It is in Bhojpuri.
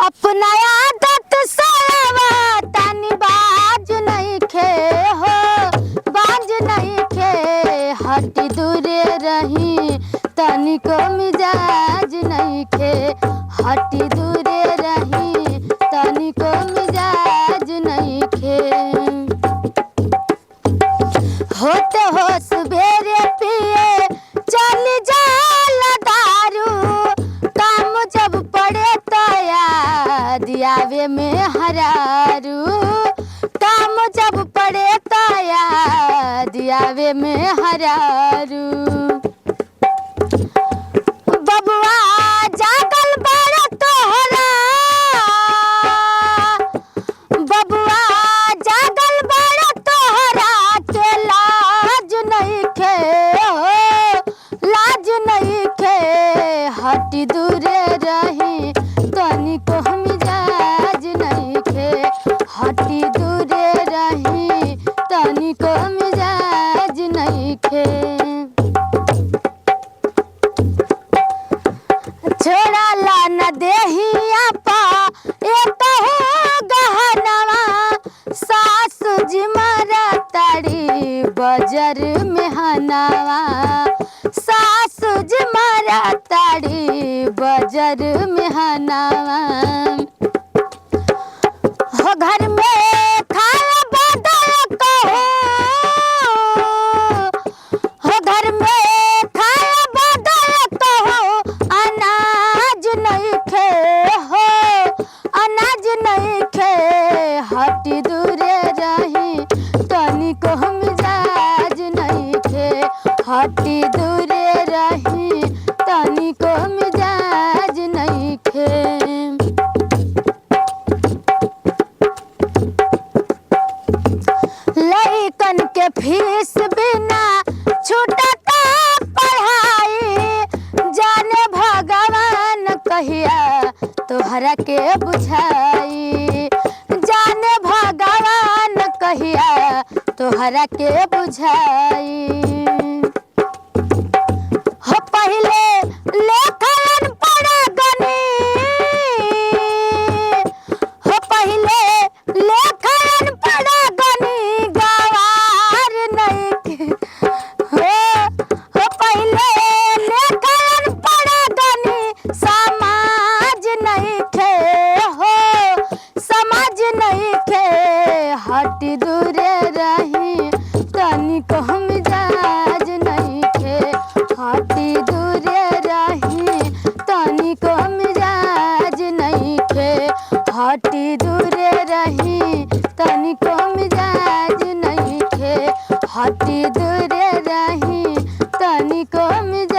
अपना आदत सवा तनी बाज नहीं खे हो, बाज नहीं खे। हटी दूरे रही तनिको मिजाज नहीं खे, हटी दूरे रही तनिको मिजाज नहीं खे। होते हो सवेरे पिए चल जाला दारू, काम जब पड़े तो याद आवे में हरारू, काम जब पड़े तो याद आवे में हरारू। बबुआ जागल बड़ा तोहरा, बबुआ जागल बड़ा तोहरा के लाज नहीं खे हो, लाज नहीं खे। हटी दूरे रही तनिको मिजाज नहीं खे, हटी दूरे रही तनिको मिजाज नहीं खे। छोड़ा ला न देहिया पा एक हो गहनवा, सासु जी मारा ताड़ी बजर में हनावा, सासु जी मारा ताड़ी बजर में हनावा। हो घर में खाया बदल कहो, हो घर में खाया बदल कहो, अनाज नहीं खे हो, अनाज नहीं खे। हटी दूरे रही तनिको मिजाज नहीं खे, हटी दूरे रही तनिको मिजाज नहीं खे। लइकन के फीस बिना छूटता पढ़ाई, जाने भगवान कहिया तोहरा के बुझाई, जाने भगवान कहिया तोहरा के बुझाई। हो पहले लेखन पढ़ा गनी, हो पहले लेखन पढ़ा गनी गवार नहीं खे हो, पहले लेखन पढ़ा गनी समाज नहीं खे हो, समाज नहीं खे। हटी दूरे रही तनिको मिजाज नहीं खे, हटी दूरे रही तनिको मिजाज नहीं खे, हटी दूरे रही तनिको मिजाज नहीं खे, हटी दूरे रही तनिको मिजाज।